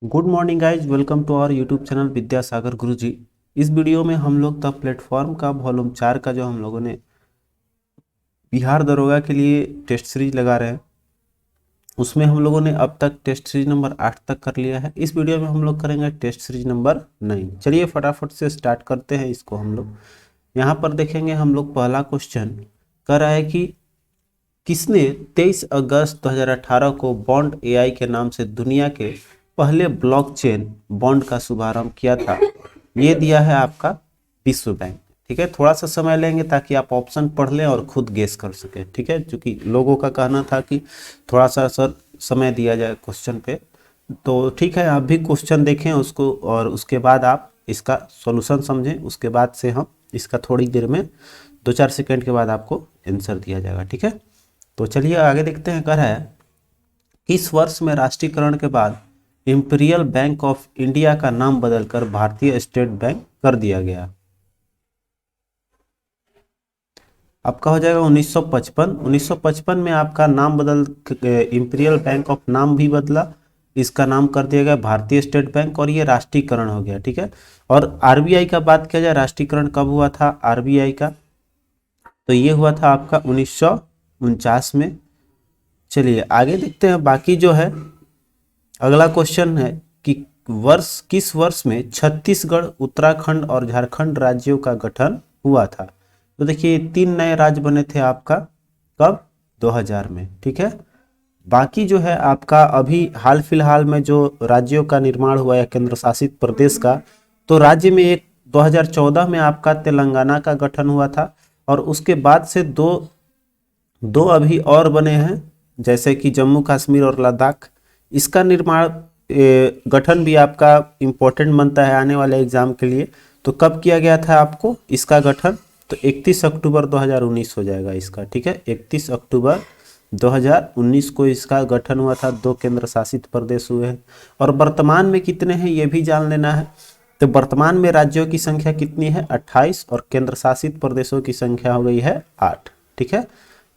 Good morning guys, welcome to our YouTube channel Vidyasagar Guruji. इस video में हम लोग द प्लेटफॉर्म का वॉल्यूम 4 का जो हम लोगों ने बिहार दरोगा के लिए टेस्ट सीरीज लगा रहे हैं, उसमें हम लोगों ने अब तक टेस्ट सीरीज नंबर 8 तक कर लिया है। इस वीडियो में हम लोग करेंगे टेस्ट सीरीज नंबर 9। चलिए फटाफट से स्टार्ट करते हैं इसको। हम लोग यहाँ पर देखेंगे, हम लोग पहला क्वेश्चन कर रहा है कि किसने 23 अगस्त 2018 को बॉन्ड एआई के नाम से दुनिया के पहले ब्लॉकचेन बॉन्ड का शुभारंभ किया था। ये दिया है आपका विश्व बैंक। ठीक है, थोड़ा सा समय लेंगे ताकि आप ऑप्शन पढ़ लें और खुद गेस कर सकें। ठीक है, क्योंकि लोगों का कहना था कि थोड़ा सा सर समय दिया जाए क्वेश्चन पे। तो ठीक है, आप भी क्वेश्चन देखें उसको और उसके बाद आप इसका सॉल्यूशन समझें। उसके बाद से हम इसका थोड़ी देर में 2-4 सेकंड के बाद आपको आंसर दिया जाएगा। ठीक है, तो चलिए आगे देखते हैं। कह रहा है किस वर्ष में राष्ट्रीयकरण के बाद इंपीरियल बैंक ऑफ इंडिया का नाम बदलकर भारतीय स्टेट बैंक कर दिया गया। आपका हो जाएगा 1955। 1955 में आपका नाम बदल इंपीरियल बैंक ऑफ नाम भी बदला, इसका नाम कर दिया गया भारतीय स्टेट बैंक और ये राष्ट्रीयकरण हो गया। ठीक है, और आरबीआई का बात किया जाए, राष्ट्रीयकरण कब हुआ था आरबीआई का, तो ये हुआ था आपका 1949 में। चलिए आगे देखते हैं। बाकी जो है अगला क्वेश्चन है कि किस वर्ष में छत्तीसगढ़, उत्तराखंड और झारखंड राज्यों का गठन हुआ था। तो देखिए 3 नए राज्य बने थे आपका कब, 2000 में। ठीक है, बाकी जो है आपका अभी हाल फिलहाल में जो राज्यों का निर्माण हुआ है केंद्र शासित प्रदेश का, तो राज्य में एक 2014 में आपका तेलंगाना का गठन हुआ था और उसके बाद से दो अभी और बने हैं, जैसे कि जम्मू कश्मीर और लद्दाख। इसका निर्माण गठन भी आपका इम्पोर्टेंट बनता है आने वाले एग्जाम के लिए। तो कब किया गया था आपको इसका गठन, तो 31 अक्टूबर 2019 हो जाएगा इसका। ठीक है, 31 अक्टूबर 2019 को इसका गठन हुआ था। 2 केंद्र शासित प्रदेश हुए हैं। और वर्तमान में कितने हैं ये भी जान लेना है। तो वर्तमान में राज्यों की संख्या कितनी है, 28, और केंद्र शासित प्रदेशों की संख्या हो गई है 8। ठीक है,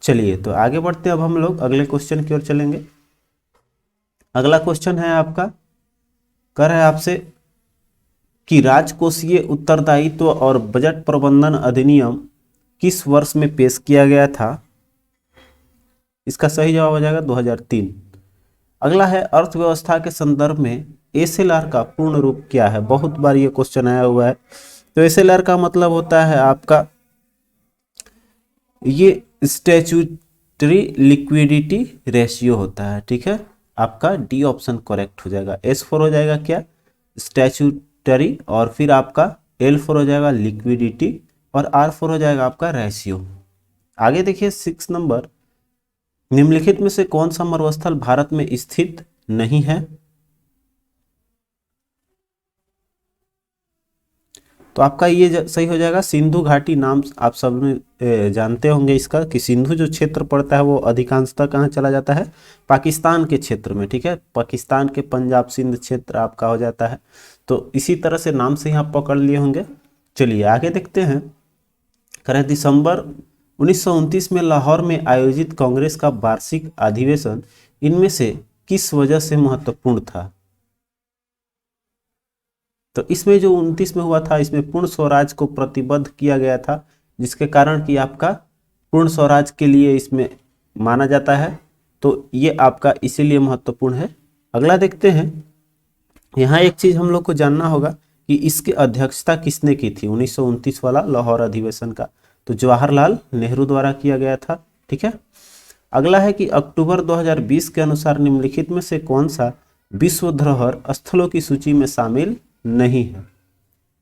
चलिए तो आगे बढ़ते हैं। अब हम लोग अगले क्वेश्चन की ओर चलेंगे। अगला क्वेश्चन है आपका, कर है आपसे कि राजकोषीय उत्तरदायित्व और बजट प्रबंधन अधिनियम किस वर्ष में पेश किया गया था। इसका सही जवाब हो जाएगा 2003। अगला है अर्थव्यवस्था के संदर्भ में एसएलआर का पूर्ण रूप क्या है। बहुत बार ये क्वेश्चन आया हुआ है। तो एसएलआर का मतलब होता है आपका, ये स्टैट्यूटरी लिक्विडिटी रेशियो होता है। ठीक है, आपका डी ऑप्शन करेक्ट हो जाएगा। S4 हो जाएगा क्या, स्टैट्यूटरी, और फिर आपका L4 हो जाएगा लिक्विडिटी और R4 हो जाएगा आपका रेशियो। आगे देखिए 6 नंबर, निम्नलिखित में से कौन सा मरुस्थल भारत में स्थित नहीं है। तो आपका ये सही हो जाएगा सिंधु घाटी। नाम आप सब में जानते होंगे इसका, कि सिंधु जो क्षेत्र पड़ता है वो अधिकांशतः कहाँ चला जाता है, पाकिस्तान के क्षेत्र में। ठीक है, पाकिस्तान के पंजाब सिंध क्षेत्र आपका हो जाता है। तो इसी तरह से नाम से ही आप पकड़ लिए होंगे। चलिए आगे देखते हैं। करें दिसंबर 1929 में लाहौर में आयोजित कांग्रेस का वार्षिक अधिवेशन इनमें से किस वजह से महत्वपूर्ण था। तो इसमें जो 29 में हुआ था, इसमें पूर्ण स्वराज को प्रतिबद्ध किया गया था, जिसके कारण कि आपका पूर्ण स्वराज के लिए इसमें माना जाता है। तो ये आपका इसीलिए महत्वपूर्ण है। अगला देखते हैं। यहाँ एक चीज हम लोग को जानना होगा कि इसकी अध्यक्षता किसने की थी, 1929 वाला लाहौर अधिवेशन का। तो जवाहरलाल नेहरू द्वारा किया गया था। ठीक है, अगला है कि अक्टूबर 2020 के अनुसार निम्नलिखित में से कौन सा विश्व धरोहर स्थलों की सूची में शामिल नहीं है।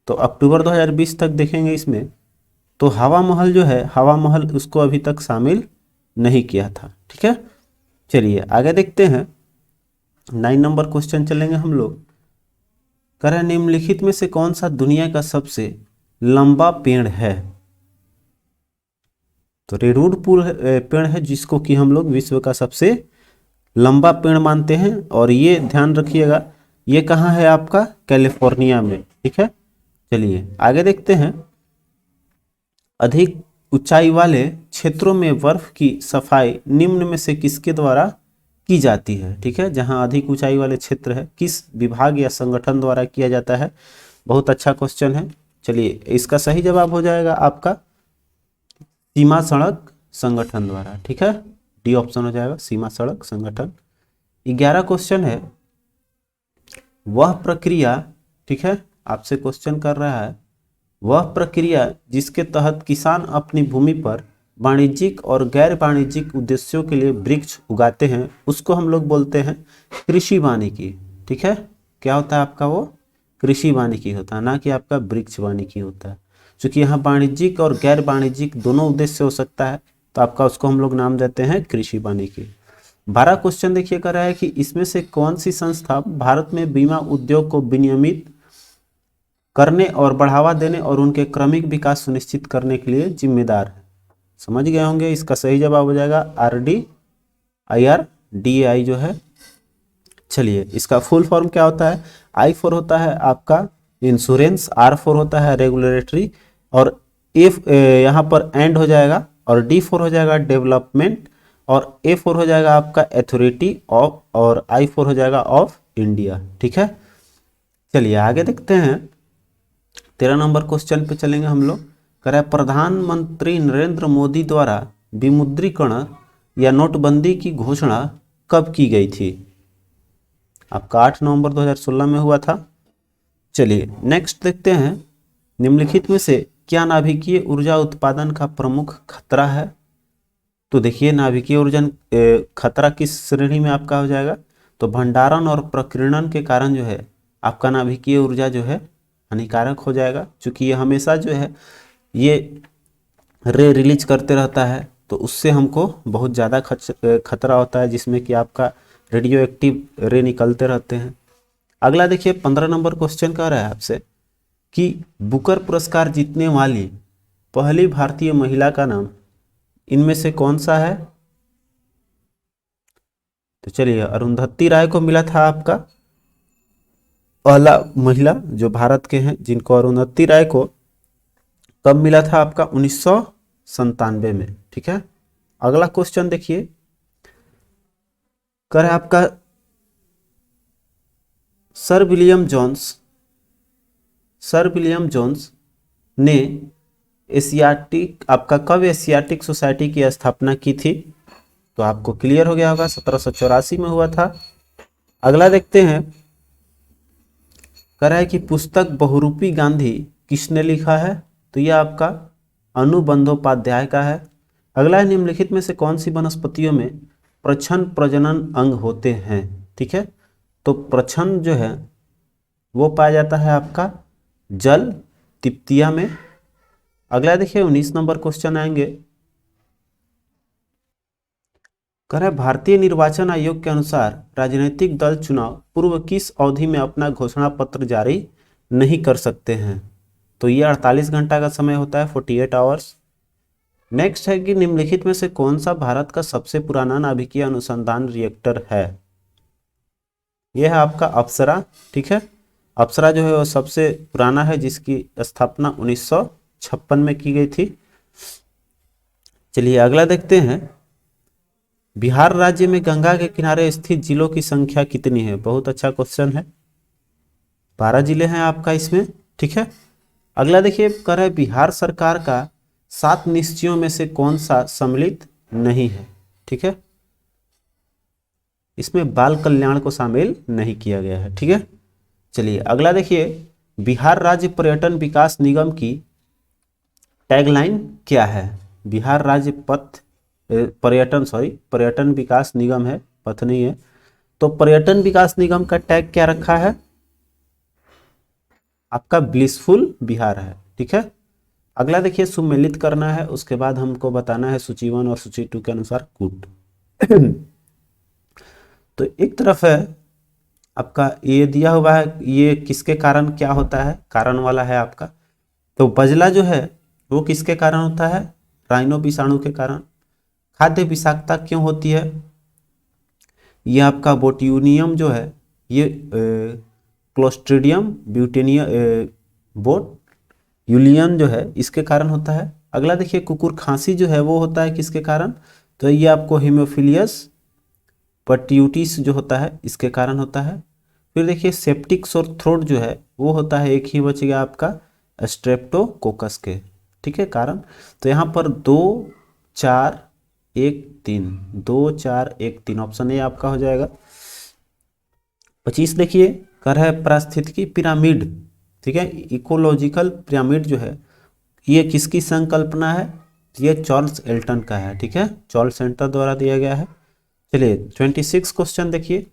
तो अक्टूबर 2020 तक देखेंगे इसमें, तो हवा महल जो है, हवा महल उसको अभी तक शामिल नहीं किया था। ठीक है, चलिए आगे देखते हैं। 9 नंबर क्वेश्चन चलेंगे हम लोग। कह रहे निम्नलिखित में से कौन सा दुनिया का सबसे लंबा पेड़ है। तो रेडवुड पेड़ है, जिसको कि हम लोग विश्व का सबसे लंबा पेड़ मानते हैं। और ये ध्यान रखिएगा, ये कहाँ है आपका, कैलिफोर्निया में। ठीक है, चलिए आगे देखते हैं। अधिक ऊंचाई वाले क्षेत्रों में बर्फ की सफाई निम्न में से किसके द्वारा की जाती है, ठीक है, जहां अधिक ऊंचाई वाले क्षेत्र है, किस विभाग या संगठन द्वारा किया जाता है। बहुत अच्छा क्वेश्चन है। चलिए इसका सही जवाब हो जाएगा आपका सीमा सड़क संगठन द्वारा, ठीक है, डी ऑप्शन हो जाएगा सीमा सड़क संगठन। 11 क्वेश्चन है, वह प्रक्रिया, ठीक है, आपसे क्वेश्चन कर रहा है, वह प्रक्रिया जिसके तहत किसान अपनी भूमि पर वाणिज्यिक और गैर वाणिज्यिक उद्देश्यों के लिए वृक्ष उगाते हैं उसको हम लोग बोलते हैं कृषि वानिकी, ठीक है। क्या होता है आपका वो कृषि वानिकी होता है, ना कि आपका वृक्ष वानिकी होता है। क्योंकि यहाँ वाणिज्यिक और गैर वाणिज्यिक दोनों उद्देश्य हो सकता है, तो आपका उसको हम लोग नाम देते हैं कृषि वानिकी। 12 क्वेश्चन देखिए कर रहा है कि इसमें से कौन सी संस्था भारत में बीमा उद्योग को विनियमित करने और बढ़ावा देने और उनके क्रमिक विकास सुनिश्चित करने के लिए जिम्मेदार है। समझ गए होंगे, इसका सही जवाब हो जाएगा RDIRDAI जो है। चलिए इसका फुल फॉर्म क्या होता है, I फॉर होता है आपका इंश्योरेंस, R फॉर होता है रेगुलेटरी, और F यहाँ पर एंड हो जाएगा, और D फॉर हो जाएगा डेवलपमेंट, और A फॉर हो जाएगा आपका अथॉरिटी ऑफ, और I फॉर हो जाएगा ऑफ इंडिया, ठीक है। चलिए आगे देखते हैं, 13 नंबर क्वेश्चन पे चलेंगे हम लोग। कह रहा है प्रधानमंत्री नरेंद्र मोदी द्वारा विमुद्रीकरण या नोटबंदी की घोषणा कब की गई थी। आपका 8 नवंबर 2016 में हुआ था। चलिए नेक्स्ट देखते हैं, निम्नलिखित में से क्या नाभिकीय ऊर्जा उत्पादन का प्रमुख खतरा है। तो देखिए नाभिकीय ऊर्जा खतरा किस श्रेणी में आपका हो जाएगा, तो भंडारण और प्रकीर्णन के कारण जो है आपका नाभिकीय ऊर्जा जो है हानिकारक हो जाएगा, क्योंकि ये हमेशा जो है ये रे रिलीज करते रहता है, तो उससे हमको बहुत ज़्यादा खतरा होता है, जिसमें कि आपका रेडियो एक्टिव रे निकलते रहते हैं। अगला देखिए 15 नंबर क्वेश्चन कह रहा है आपसे कि बुकर पुरस्कार जीतने वाली पहली भारतीय महिला का नाम इनमें से कौन सा है। तो चलिए अरुंधति राय को मिला था आपका पहला महिला जो भारत के हैं, जिनको अरुंधति राय को कब मिला था आपका 1997 में, ठीक है। अगला क्वेश्चन देखिए, कर आपका सर विलियम जोन्स ने एशियाटिक आपका कब एशियाटिक सोसाइटी की स्थापना की थी। तो आपको क्लियर हो गया होगा, 1784 में हुआ था। अगला देखते हैं, कह रहा है कि पुस्तक बहुरूपी गांधी किसने लिखा है। तो यह आपका अनु बंदोपाध्याय का है। अगला है, निम्नलिखित में से कौन सी वनस्पतियों में प्रच्छन्न प्रजनन अंग होते हैं, ठीक है। तो प्रच्छन्न जो है वो पाया जाता है आपका जल तिप्तिया में। अगला देखिए 19 नंबर क्वेश्चन आएंगे, कह रहा है भारतीय निर्वाचन आयोग के अनुसार राजनीतिक दल चुनाव पूर्व किस अवधि में अपना घोषणा पत्र जारी नहीं कर सकते हैं। तो ये 48 घंटा का समय होता है, 48 आवर्स। नेक्स्ट है कि निम्नलिखित में से कौन सा भारत का सबसे पुराना नाभिकीय अनुसंधान रिएक्टर है। यह है आपका अप्सरा, ठीक है। अप्सरा जो है वो सबसे पुराना है, जिसकी स्थापना 1956 में की गई थी। चलिए अगला देखते हैं, बिहार राज्य में गंगा के किनारे स्थित जिलों की संख्या कितनी है। बहुत अच्छा क्वेश्चन है, 12 जिले हैं आपका इसमें, ठीक है। अगला देखिए, कह रहा है बिहार सरकार का 7 निश्चयों में से कौन सा सम्मिलित नहीं है, ठीक है। इसमें बाल कल्याण को शामिल नहीं किया गया है, ठीक है। चलिए अगला देखिए, बिहार राज्य पर्यटन विकास निगम की टैगलाइन क्या है। बिहार राज्य पर्यटन विकास निगम है, पथ नहीं है। तो पर्यटन विकास निगम का टैग क्या रखा है आपका ब्लिसफुल बिहार है, ठीक है। अगला देखिए, सुमेलित करना है, उसके बाद हमको बताना है सूची 1 और सूची 2 के अनुसार कूट। तो एक तरफ है आपका ये दिया हुआ है, ये किसके कारण क्या होता है, कारण वाला है आपका। तो बजला जो है वो किसके कारण होता है, राइनो विषाणु के कारण। खाद्य विषाक्तता क्यों होती है, ये आपका बोट्यूनियम जो है, ये क्लोस्ट्रीडियम ब्यूटेनिया बोट्यूलियन जो है इसके कारण होता है। अगला देखिए, कुकुर खांसी जो है वो होता है किसके कारण, तो ये आपको हीमोफिलियस पर्ट्यूटिस जो होता है इसके कारण होता है। फिर देखिए सेप्टिक सोर थ्रोट जो है वो होता है, एक ही बच गया आपका, स्ट्रेप्टोकोकस के, ठीक है, कारण। तो यहाँ पर 2 4 1 3, 2 4 1 3 ऑप्शन ए आपका हो जाएगा। 25 देखिए कर है पारिस्थितिकी पिरामिड, ठीक है, इकोलॉजिकल पिरामिड जो है ये किसकी संकल्पना है, ये चार्ल्स एल्टन का है, ठीक है, चार्ल्स एल्टन द्वारा दिया गया है। चलिए 26 क्वेश्चन देखिए,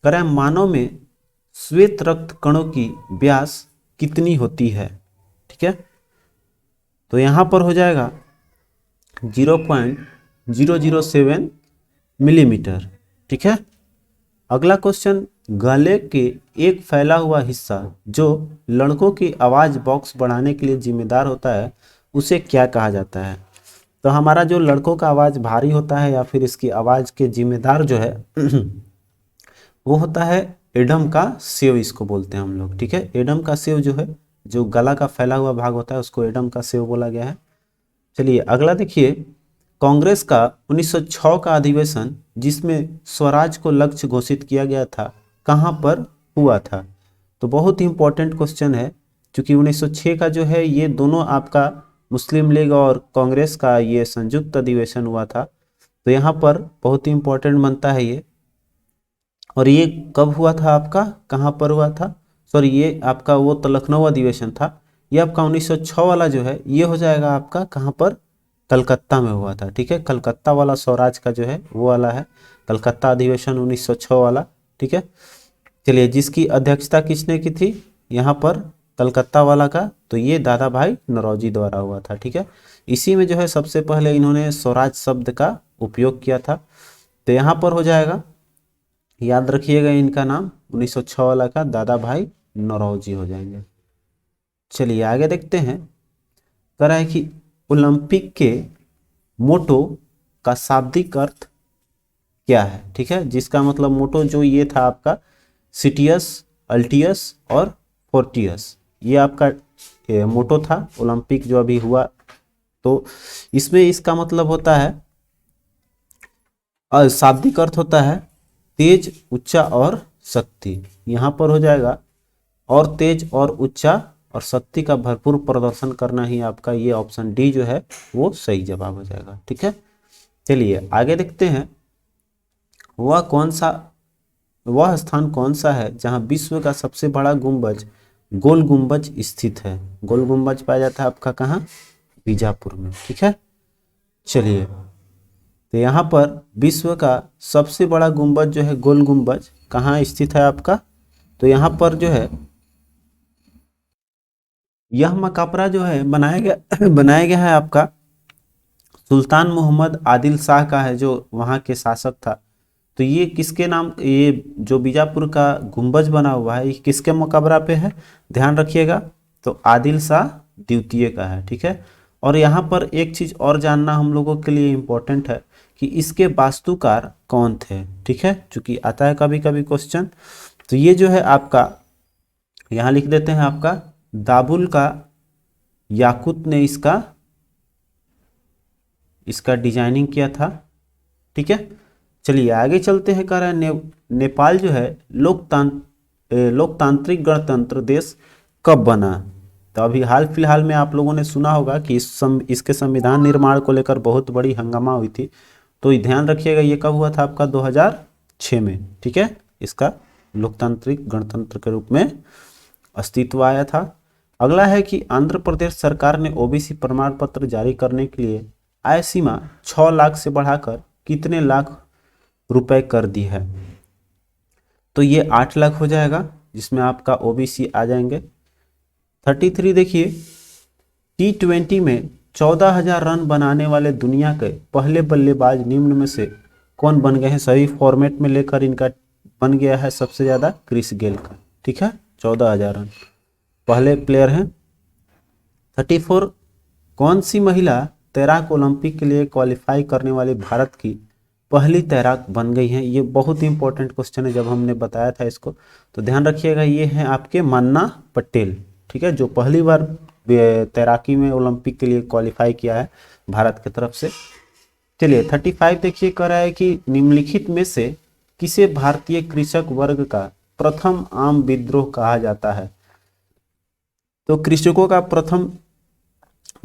कर है मानव में श्वेत रक्त कणों की व्यास कितनी होती है, ठीक है, तो यहाँ पर हो जाएगा 0.007 मिलीमीटर, ठीक है। अगला क्वेश्चन, गले के एक फैला हुआ हिस्सा जो लड़कों की आवाज़ बॉक्स बढ़ाने के लिए जिम्मेदार होता है उसे क्या कहा जाता है। तो हमारा जो लड़कों का आवाज़ भारी होता है या फिर इसकी आवाज़ के जिम्मेदार जो है वो होता है एडम का सेव, इसको बोलते हैं हम लोग, ठीक है। एडम का सेव जो है, जो गला का फैला हुआ भाग होता है उसको एडम का सेव बोला गया है। चलिए अगला देखिए, कांग्रेस का 1906 का अधिवेशन जिसमें स्वराज को लक्ष्य घोषित किया गया था कहाँ पर हुआ था। तो बहुत ही इंपॉर्टेंट क्वेश्चन है, क्योंकि 1906 का जो है ये दोनों आपका मुस्लिम लीग और कांग्रेस का ये संयुक्त अधिवेशन हुआ था, तो यहाँ पर बहुत ही इंपॉर्टेंट बनता है ये। और ये कब हुआ था आपका, कहाँ पर हुआ था, सॉरी ये आपका वो तो लखनऊ अधिवेशन था, ये आपका 1906 वाला जो है ये हो जाएगा आपका कहाँ पर, कलकत्ता में हुआ था, ठीक है। कलकत्ता वाला स्वराज का जो है वो वाला है, कलकत्ता अधिवेशन 1906 वाला, ठीक है। चलिए जिसकी अध्यक्षता किसने की थी यहाँ पर कलकत्ता वाला का, तो ये दादा भाई नौरोजी द्वारा हुआ था, ठीक है। इसी में जो है सबसे पहले इन्होंने स्वराज शब्द का उपयोग किया था। तो यहाँ पर हो जाएगा, याद रखिएगा इनका नाम 1906 वाला का दादा भाई नौरोजी हो जाएंगे। चलिए आगे देखते हैं, कह रहा है कि ओलंपिक के मोटो का शाब्दिक अर्थ क्या है, ठीक है, जिसका मतलब मोटो जो ये था आपका सिटियस, अल्टियस और फोर्टियस, ये आपका मोटो था ओलंपिक जो अभी हुआ। तो इसमें इसका मतलब होता है, शाब्दिक अर्थ होता है तेज, ऊंचा और शक्ति, यहाँ पर हो जाएगा और तेज और ऊंचा और शक्ति का भरपूर प्रदर्शन करना ही आपका ये ऑप्शन डी जो है वो सही जवाब हो जाएगा, ठीक है। चलिए आगे देखते हैं, वह स्थान कौन सा है जहां विश्व का सबसे बड़ा गुंबज गोल गुंबज स्थित है। गोल गुंबज पाया जाता है आपका कहाँ, बीजापुर में, ठीक है। चलिए तो यहाँ पर विश्व का सबसे बड़ा गुंबज जो है गोल गुंबज कहाँ स्थित है आपका, तो यहाँ पर जो है यह मकबरा जो है बनाया गया है आपका सुल्तान मोहम्मद आदिल शाह का है, जो वहाँ के शासक था। तो ये किसके नाम, ये जो बीजापुर का गुंबज बना हुआ है ये किसके मकबरा पे है, ध्यान रखिएगा, तो आदिल शाह द्वितीय का है, ठीक है। और यहाँ पर एक चीज़ और जानना हम लोगों के लिए इम्पोर्टेंट है कि इसके वास्तुकार कौन थे, ठीक है, चूँकि आता है कभी कभी क्वेश्चन। तो ये जो है आपका यहाँ लिख देते हैं आपका दाबुल का याकूत ने इसका डिजाइनिंग किया था, ठीक है। चलिए आगे चलते हैं, कह रहा है नेपाल जो है लोकतांत्रिक गणतंत्र देश कब बना। तो अभी हाल फिलहाल में आप लोगों ने सुना होगा कि इसके संविधान निर्माण को लेकर बहुत बड़ी हंगामा हुई थी, तो ध्यान रखिएगा ये कब हुआ था आपका 2006 में, ठीक है, इसका लोकतांत्रिक गणतंत्र के रूप में अस्तित्व आया था। अगला है कि आंध्र प्रदेश सरकार ने ओबीसी प्रमाण पत्र जारी करने के लिए आय सीमा 6 लाख से बढ़ाकर कितने लाख रुपए कर दी है। तो ये 8 लाख हो जाएगा, जिसमें आपका ओबीसी आ जाएंगे। 33 देखिए, T20 में 14,000 रन बनाने वाले दुनिया के पहले बल्लेबाज निम्न में से कौन बन गए हैं। सभी फॉर्मेट में लेकर इनका बन गया है सबसे ज़्यादा क्रिस गेल का, ठीक है, 14,000 रन पहले प्लेयर हैं। 34, कौन सी महिला तैराक ओलंपिक के लिए क्वालिफाई करने वाली भारत की पहली तैराक बन गई हैं। ये बहुत ही इंपॉर्टेंट क्वेश्चन है, जब हमने बताया था इसको, तो ध्यान रखिएगा ये हैं आपके मन्ना पटेल, ठीक है, जो पहली बार तैराकी में ओलंपिक के लिए क्वालिफाई किया है भारत की तरफ से। चलिए 35 देखिए, कह रहा है कि निम्नलिखित में से किसे भारतीय कृषक वर्ग का प्रथम आम विद्रोह कहा जाता है? तो कृषकों का प्रथम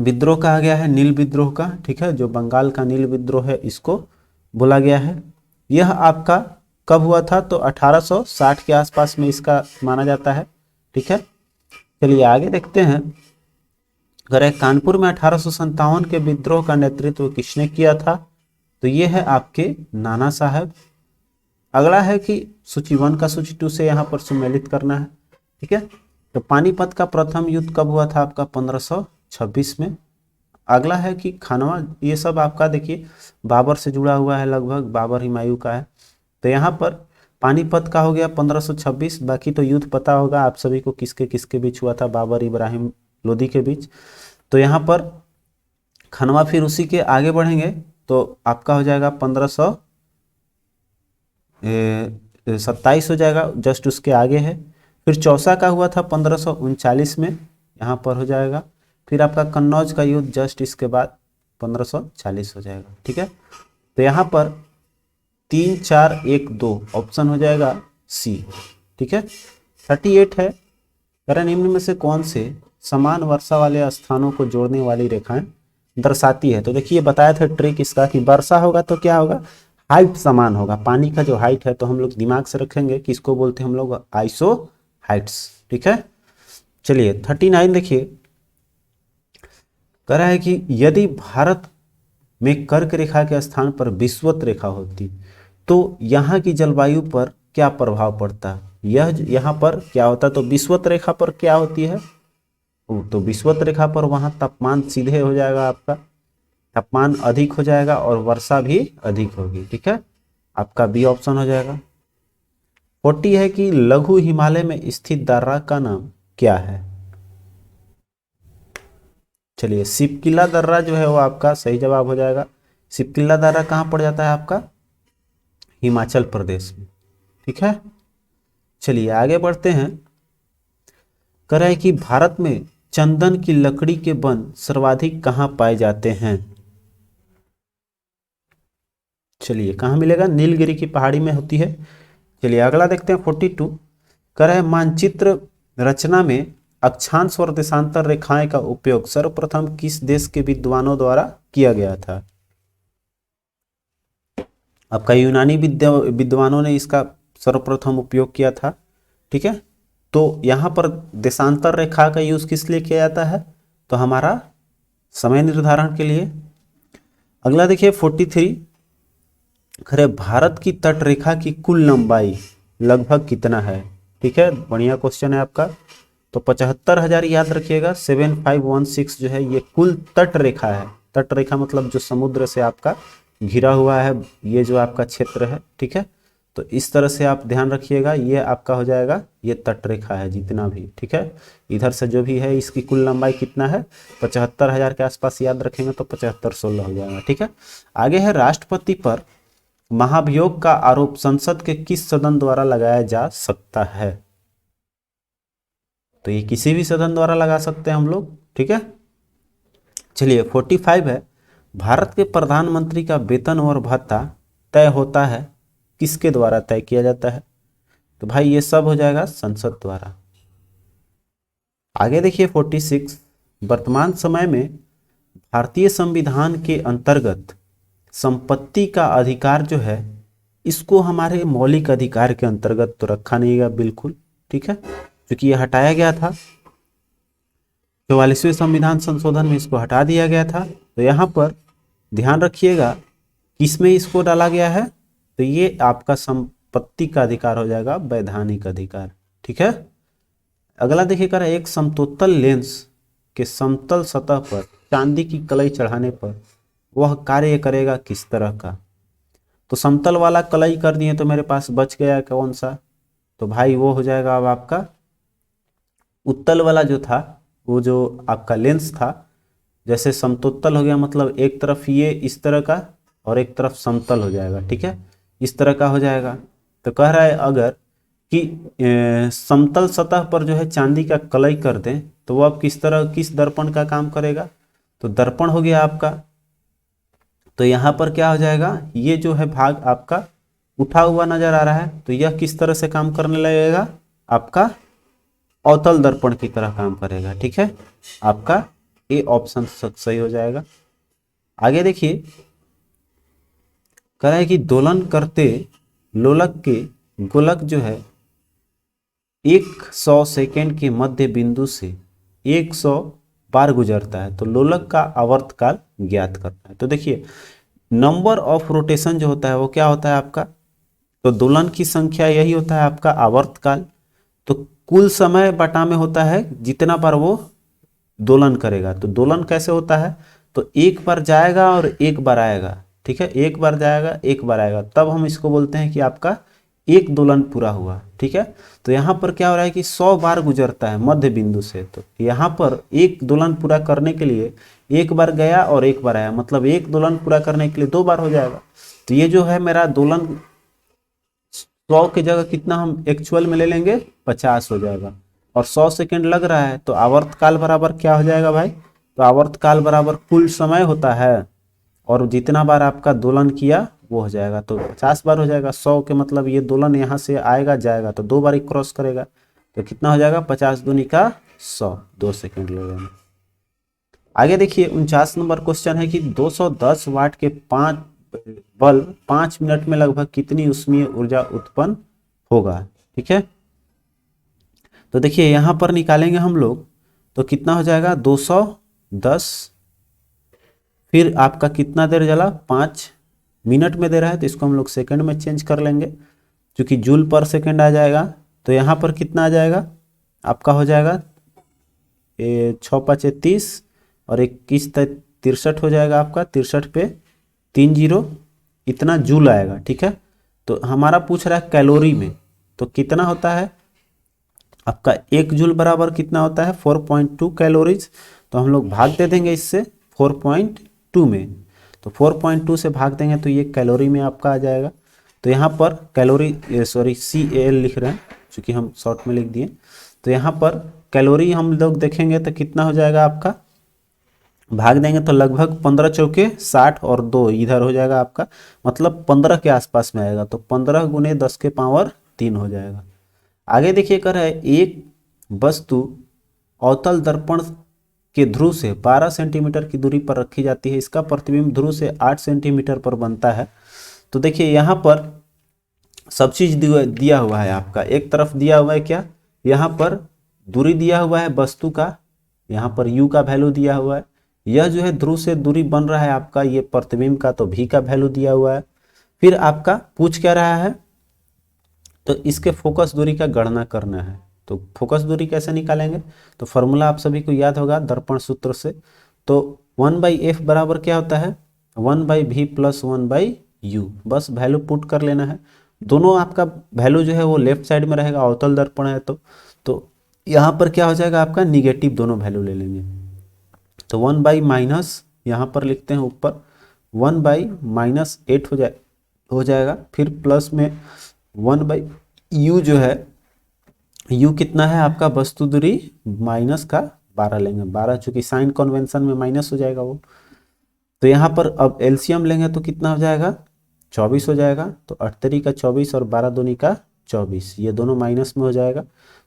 विद्रोह कहा गया है नील विद्रोह का, ठीक है, जो बंगाल का नील विद्रोह है इसको बोला गया है। यह आपका कब हुआ था? तो 1860 के आसपास में इसका माना जाता है, ठीक है। चलिए आगे देखते हैं। अगर कानपुर में 1857 के विद्रोह का नेतृत्व किसने किया था? तो ये है आपके नाना साहब। अगला है कि सूची 1 का सूची 2 से यहाँ पर सुमेलित करना है, ठीक है। तो पानीपत का प्रथम युद्ध कब हुआ था? आपका 1526 में। अगला है कि खानवा, ये सब आपका देखिए बाबर से जुड़ा हुआ है, लगभग बाबर हुमायूं का है। तो यहाँ पर पानीपत का हो गया 1526। बाकी तो युद्ध पता होगा आप सभी को किसके किसके बीच हुआ था, बाबर इब्राहिम लोदी के बीच। तो यहाँ पर खनवा फिर उसी के आगे बढ़ेंगे तो आपका हो जाएगा 1527 हो जाएगा, जस्ट उसके आगे है। फिर चौसा का हुआ था 1539 में, यहाँ पर हो जाएगा। फिर आपका कन्नौज का युद्ध जस्ट इसके बाद 1540 हो जाएगा, ठीक है। तो यहाँ पर 3 4 1 2 ऑप्शन हो जाएगा सी, ठीक है। 38 है, करण निम्न में से कौन से समान वर्षा वाले स्थानों को जोड़ने वाली रेखाएं दर्शाती है? तो देखिए बताया था ट्रिक इसका कि वर्षा होगा तो क्या होगा, हाइट समान होगा, पानी का जो हाइट है तो हम लोग दिमाग से रखेंगे कि इसको बोलते हैं हम लोग आइसो हाइट्स, ठीक है। चलिए 39 देखिए, कह रहा है कि यदि भारत में कर्क रेखा के स्थान पर विषुवत रेखा होती तो यहाँ की जलवायु पर क्या प्रभाव पड़ता? यह यहाँ पर क्या होता? तो विषुवत रेखा पर क्या होती है? तो विषुवत रेखा पर वहाँ तापमान सीधे हो जाएगा, आपका तापमान अधिक हो जाएगा और वर्षा भी अधिक होगी, ठीक है। आपका बी ऑप्शन हो जाएगा। 40 है कि लघु हिमालय में स्थित दर्रा का नाम क्या है? चलिए सिपकिला दर्रा जो है वो आपका सही जवाब हो जाएगा। सिपकिला दर्रा कहाँ पड़ जाता है? आपका हिमाचल प्रदेश में, ठीक है। चलिए आगे बढ़ते हैं। कह रहा है कि भारत में चंदन की लकड़ी के वन सर्वाधिक कहाँ पाए जाते हैं? चलिए कहाँ मिलेगा? नीलगिरी की पहाड़ी में होती है। चलिए अगला देखते हैं 42। कह रहा है मानचित्र रचना में अक्षांश और देशांतर रेखाएं का उपयोग सर्वप्रथम किस देश के विद्वानों द्वारा किया गया था? आपका यूनानी विद्वानों ने इसका सर्वप्रथम उपयोग किया था, ठीक है। तो यहाँ पर देशांतर रेखा का यूज किस लिए किया जाता है? तो हमारा समय निर्धारण के लिए। अगला देखिए 43। खरे भारत की तट रेखा की कुल लंबाई लगभग कितना है? ठीक है, बढ़िया क्वेश्चन है आपका। तो 75,000 याद रखिएगा, 7516 जो है ये कुल तट रेखा है। तट रेखा मतलब जो समुद्र से आपका घिरा हुआ है ये जो आपका क्षेत्र है, ठीक है। तो इस तरह से आप ध्यान रखिएगा, ये आपका हो जाएगा, ये तट रेखा है जितना भी, ठीक है। इधर से जो भी है इसकी कुल लंबाई कितना है? 75,000 के आसपास याद रखेंगे तो 7516 हो जाएगा, ठीक है। आगे है राष्ट्रपति पर महाभियोग का आरोप संसद के किस सदन द्वारा लगाया जा सकता है? तो ये किसी भी सदन द्वारा लगा सकते हैं हम लोग, ठीक है। चलिए 45 है, भारत के प्रधानमंत्री का वेतन और भत्ता तय होता है किसके द्वारा तय किया जाता है? तो भाई ये सब हो जाएगा संसद द्वारा। आगे देखिए 46, वर्तमान समय में भारतीय संविधान के अंतर्गत संपत्ति का अधिकार जो है इसको हमारे मौलिक अधिकार के अंतर्गत तो रखा नहीं गया बिल्कुल, ठीक है, क्योंकि ये हटाया गया था 44वें संविधान संशोधन में, इसको हटा दिया गया था। तो यहाँ पर ध्यान रखिएगा किसमें इसको डाला गया है? तो ये आपका संपत्ति का अधिकार हो जाएगा, वैधानिक अधिकार, ठीक है। अगला देखिएगा, एक समतोत्तल लेंस के समतल सतह पर चांदी की कलई चढ़ाने पर वह कार्य करेगा किस तरह का? तो समतल वाला कलई कर दिए तो मेरे पास बच गया कौन सा? तो भाई वो हो जाएगा अब आपका उत्तल वाला जो था, वो जो आपका लेंस था, जैसे समतोत्तल हो गया मतलब एक तरफ ये इस तरह का और एक तरफ समतल हो जाएगा, ठीक है, इस तरह का हो जाएगा। तो कह रहा है अगर कि समतल सतह पर जो है चांदी का कलई कर दें तो वो अब किस तरह, किस दर्पण का काम करेगा? तो दर्पण हो गया आपका। तो यहाँ पर क्या हो जाएगा, ये जो है भाग आपका उठा हुआ नजर आ रहा है, तो यह किस तरह से काम करने लगेगा, आपका अवतल दर्पण की तरह काम करेगा। ठीक है, आपका ए ऑप्शन सही हो जाएगा। आगे देखिए, कह रहा है कि दोलन करते लोलक के गोलक जो है 100 सेकेंड के मध्य बिंदु से 100 बार गुजरता है, तो लोलक का आवर्तकाल ज्ञात करना है। तो देखिए, नंबर ऑफ रोटेशन जो होता है वो क्या होता है आपका, तो दोलन की संख्या यही होता है आपका आवर्तकाल। तो कुल समय बटा में होता है जितना बार वो दोलन करेगा। तो दोलन कैसे होता है, तो एक बार जाएगा और एक बार आएगा। ठीक है, एक बार जाएगा एक बार आएगा, तब हम इसको बोलते हैं कि आपका एक दोलन पूरा हुआ। ठीक है, तो यहाँ पर क्या हो रहा है कि 100 बार गुजरता है मध्य बिंदु से, तो यहाँ पर एक दोलन पूरा करने के लिए एक बार गया और एक बार आया, मतलब एक दोलन पूरा करने के लिए 2 बार हो जाएगा। तो ये जो है मेरा दोलन 100 की जगह कितना हम एक्चुअल में ले लेंगे, 50 हो जाएगा। और 100 सेकेंड लग रहा है, तो आवर्तकाल बराबर क्या हो जाएगा भाई, तो आवर्तकाल बराबर कुल समय होता है और जितना बार आपका दोलन किया वो हो जाएगा, तो 50 बार हो जाएगा। 100 के मतलब ये दोलन यहाँ से आएगा जाएगा तो 2 बार ही क्रॉस करेगा, तो कितना हो जाएगा, 50 दूनी का 100, 2 सेकेंड लगेगा। आगे देखिए 49 नंबर क्वेश्चन है कि 210 वाट के 5 बल्ब 5 मिनट में लगभग कितनी ऊष्मीय ऊर्जा उत्पन्न होगा। ठीक है, तो देखिए यहाँ पर निकालेंगे हम लोग, तो कितना हो जाएगा 210, फिर आपका कितना देर जला, 5 मिनट में दे रहा है, तो इसको हम लोग सेकंड में चेंज कर लेंगे क्योंकि जूल पर सेकंड आ जाएगा। तो यहाँ पर कितना आ जाएगा, आपका हो जाएगा 6 5 30 और 21 63 हो जाएगा आपका, 63 पे 3 जीरो, इतना जूल आएगा। ठीक है, तो हमारा पूछ रहा है कैलोरी में, तो कितना होता है आपका 1 जूल बराबर कितना होता है 4.2 कैलोरीज। तो हम लोग भाग दे देंगे इससे 4.2 में, तो 4.2 से भाग देंगे तो ये कैलोरी में आपका आ जाएगा। तो यहाँ पर कैलोरी CAL लिख रहे हैं क्योंकि हम शॉर्ट में लिख दिए। तो यहाँ पर कैलोरी हम लोग देखेंगे तो कितना हो जाएगा आपका, भाग देंगे तो लगभग 15 चौके 60 और 2 इधर हो जाएगा आपका, मतलब 15 के आसपास में आएगा। तो 15 गुने 10 के पावर 3 हो जाएगा। आगे देखिए कर है, एक वस्तु अवतल दर्पण के ध्रुव से 12 सेंटीमीटर की दूरी पर रखी जाती है, इसका प्रतिबिंब ध्रुव से 8 सेंटीमीटर पर बनता है। तो देखिए यहाँ पर सब चीज दिया हुआ है आपका, एक तरफ दिया हुआ है क्या, यहाँ पर दूरी दिया हुआ है वस्तु का, यहाँ पर u का वैल्यू दिया हुआ है, यह जो है ध्रुव से दूरी बन रहा है आपका ये प्रतिबिंब का, तो v का वैल्यू दिया हुआ है। फिर आपका पूछ क्या रहा है, तो इसके फोकस दूरी का गणना करना है। तो फोकस दूरी कैसे निकालेंगे, तो फॉर्मूला आप सभी को याद होगा दर्पण सूत्र से। तो 1/f बराबर क्या होता है, 1/v + 1/u, बस वैल्यू पुट कर लेना है। दोनों आपका वैल्यू जो है वो लेफ्ट साइड में रहेगा, अवतल दर्पण है तो यहाँ पर क्या हो जाएगा आपका निगेटिव दोनों वैल्यू ले लेंगे। तो 1/ माइनस यहाँ पर लिखते हैं ऊपर 1/-8 हो जाएगा, फिर प्लस में 1/u जो है, u कितना है आपका वस्तु दूरी माइनस का 12 लेंगे, 12 चूंकि साइन कन्वेंशन में माइनस हो जाएगा वो। तो यहाँ पर अब एलसीएम लेंगे तो कितना हो जाएगा 24 हो जाएगा, तो 8 का 24 और 12 दूनी का 24, ये दोनों माइनस में हो जाएगा,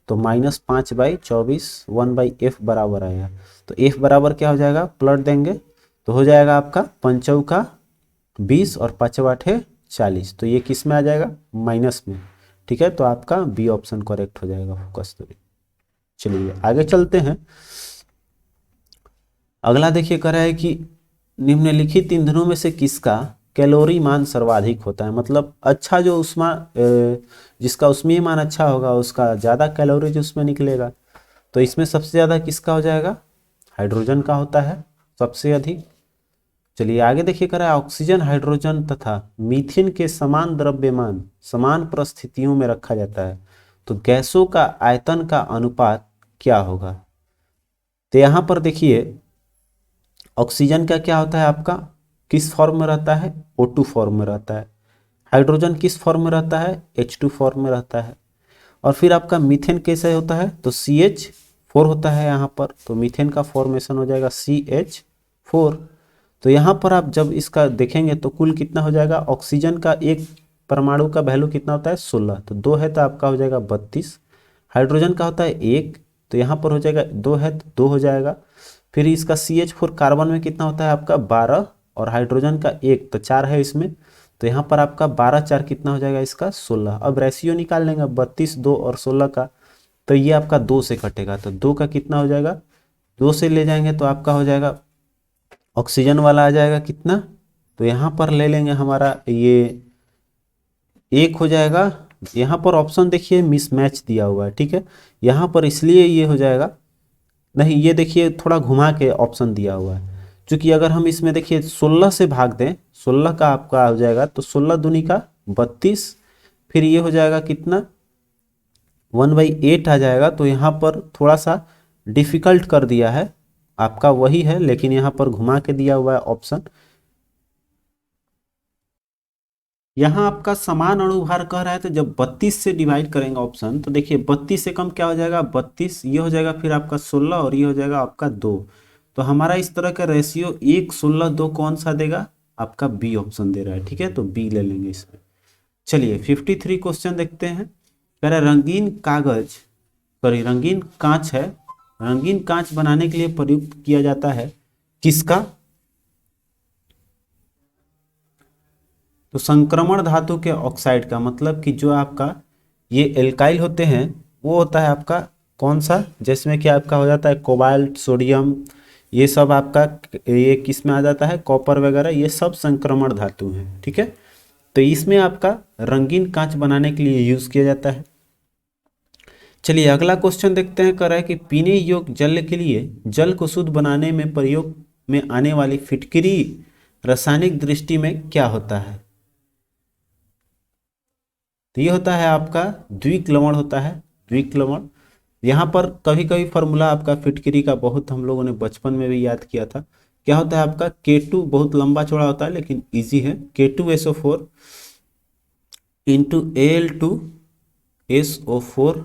तो -5/24 1/f बराबर आएगा। तो f बराबर क्या हो जाएगा, पलट देंगे तो हो जाएगा आपका 5 का 20 और 5 8 40, तो ये किस में आ जाएगा, माइनस में। ठीक है, तो आपका बी ऑप्शन करेक्ट हो जाएगा फोकस दूरी। चलिए आगे चलते हैं। अगला देखिए कह रहा है कि निम्नलिखित ईंधनों में से किसका कैलोरी मान सर्वाधिक होता है, मतलब अच्छा जो जिसका उष्मीय मान अच्छा होगा उसका ज़्यादा कैलोरी जो उसमें निकलेगा। तो इसमें सबसे ज़्यादा किसका हो जाएगा, हाइड्रोजन का होता है सबसे अधिक। चलिए आगे देखिए कर रहा है, ऑक्सीजन हाइड्रोजन तथा मीथेन के समान द्रव्यमान समान परिस्थितियों में रखा जाता है, तो गैसों का आयतन का अनुपात क्या होगा। तो यहाँ पर देखिए ऑक्सीजन का क्या होता है आपका, किस फॉर्म में रहता है, O2 फॉर्म में रहता है। हाइड्रोजन किस फॉर्म में रहता है, H2 फॉर्म में रहता है। और फिर आपका मीथेन कैसे होता है, तो CH4 होता है यहाँ पर, तो मीथेन का फॉर्मेशन हो जाएगा CH4। तो यहाँ पर आप जब इसका देखेंगे तो कुल कितना हो जाएगा, ऑक्सीजन का एक परमाणु का वैल्यू कितना होता है 16, तो 2 है तो आपका हो जाएगा 32। हाइड्रोजन का होता है 1, तो यहाँ पर हो जाएगा 2 है तो 2 हो जाएगा। फिर इसका CH4 कार्बन में कितना होता है आपका 12, और हाइड्रोजन का 1 तो 4 है इसमें, तो यहाँ पर आपका 12 4 कितना हो जाएगा इसका 16। अब रेशियो निकाल लेंगे 32, 2 और 16 का, तो ये आपका 2 से कटेगा, तो 2 का कितना हो जाएगा, 2 से ले जाएंगे तो आपका हो जाएगा ऑक्सीजन वाला आ जाएगा कितना, तो यहाँ पर ले लेंगे हमारा ये 1 हो जाएगा। यहाँ पर ऑप्शन देखिए मिसमैच दिया हुआ है, ठीक है, यहाँ पर इसलिए ये हो जाएगा, नहीं ये देखिए थोड़ा घुमा के ऑप्शन दिया हुआ है, क्योंकि अगर हम इसमें देखिए 16 से भाग दें, 16 का आपका हो जाएगा तो 16 दूनी का 32, फिर ये हो जाएगा कितना 1/8 आ जाएगा। तो यहाँ पर थोड़ा सा डिफिकल्ट कर दिया है, आपका वही है लेकिन यहाँ पर घुमा के दिया हुआ है ऑप्शन। यहाँ आपका समान अणुभार कह रहा है, तो जब 32 से डिवाइड करेंगे ऑप्शन, तो देखिए 32 से कम क्या हो जाएगा 32, ये हो जाएगा फिर आपका 16 और ये हो जाएगा आपका 2। तो हमारा इस तरह का रेशियो 1 16 2 कौन सा देगा, आपका बी ऑप्शन दे रहा है, ठीक है, तो बी ले लेंगे इसमें। चलिए 53 क्वेश्चन देखते हैं। कह रहा है रंगीन कागज, सॉरी रंगीन कांच है, रंगीन कांच बनाने के लिए प्रयुक्त किया जाता है किसका, तो संक्रमण धातु के ऑक्साइड का, मतलब कि जो आपका ये एल्काइल होते हैं वो होता है आपका कौन सा, जिसमें कि आपका हो जाता है कोबाल्ट, सोडियम, ये सब आपका ये किस में आ जाता है, कॉपर वगैरह, ये सब संक्रमण धातु हैं, ठीक है। तो इसमें आपका रंगीन कांच बनाने के लिए यूज किया जाता है। चलिए अगला क्वेश्चन देखते हैं। कह रहा है कि पीने योग्य जल के लिए जल को शुद्ध बनाने में प्रयोग में आने वाली फिटकरी रासायनिक दृष्टि में क्या होता है, तो ये होता है आपका द्विक लवण होता है, द्विक लवण। यहाँ पर कभी कभी फॉर्मूला आपका फिटकरी का बहुत हम लोगों ने बचपन में भी याद किया था, क्या होता है आपका K2, बहुत लंबा चौड़ा होता है लेकिन इजी है, K2SO4 इंटू Al2SO4,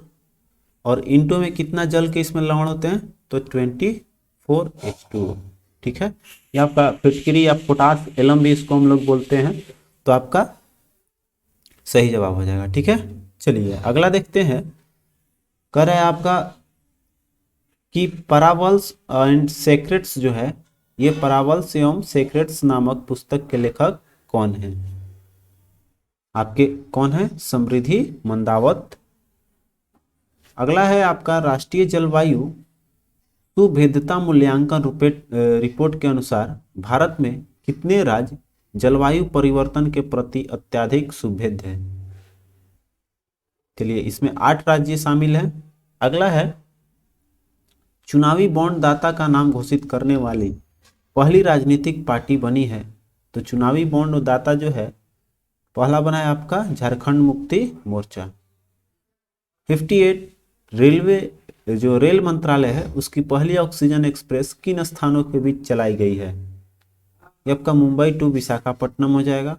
और इंटू में कितना जल के इसमें लवण होते हैं, तो 24H2, ठीक है। ये आपका फिटकरी या पोटास एलम भी इसको हम लोग बोलते हैं, तो आपका सही जवाब हो जाएगा, ठीक है। चलिए अगला देखते हैं। कह रहा है आपका कि पैराबल्स एंड सेक्रेट्स जो है, ये पैराबल्स एवं सेक्रेट्स नामक पुस्तक के लेखक कौन है, आपके कौन है, समृद्धि मंदावत। अगला है आपका राष्ट्रीय जलवायु सुभेद्यता मूल्यांकन रिपोर्ट के अनुसार भारत में कितने राज्य जलवायु परिवर्तन के प्रति अत्यधिक सुभेद्य है, चलिए इसमें 8 राज्य शामिल हैं। अगला है चुनावी बॉन्ड दाता का नाम घोषित करने वाली पहली राजनीतिक पार्टी बनी है, तो चुनावी बॉन्ड दाता जो है पहला बना है आपका झारखंड मुक्ति मोर्चा। 58 रेलवे, जो रेल मंत्रालय है उसकी पहली ऑक्सीजन एक्सप्रेस किन स्थानों के बीच चलाई गई है, ये आपका मुंबई टू विशाखापट्टनम हो जाएगा।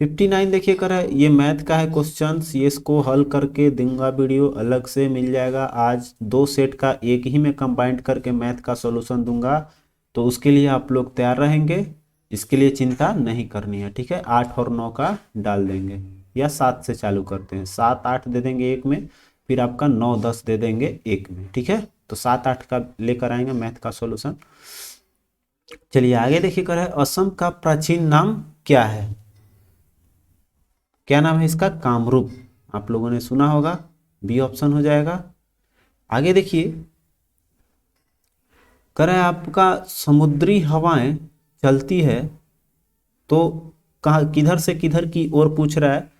59 देखिए कर है, ये मैथ का है क्वेश्चंस, ये इसको हल करके दूंगा वीडियो अलग से मिल जाएगा, आज 2 सेट का एक ही में कंबाइंड करके मैथ का सॉल्यूशन दूंगा, तो उसके लिए आप लोग तैयार रहेंगे, इसके लिए चिंता नहीं करनी है, ठीक है। 8 और 9 का डाल देंगे या 7 से चालू करते हैं, 7 8 दे देंगे एक में, फिर आपका 9 10 दे देंगे एक में, ठीक है। तो 7 8 का लेकर आएंगे मैथ का सॉल्यूशन। चलिए आगे देखिए कर है असम का प्राचीन नाम क्या है, क्या नाम है इसका, कामरूप, आप लोगों ने सुना होगा, बी ऑप्शन हो जाएगा। आगे देखिए कर है आपका समुद्री हवाएं चलती है तो कहाँ किधर से किधर की ओर पूछ रहा है,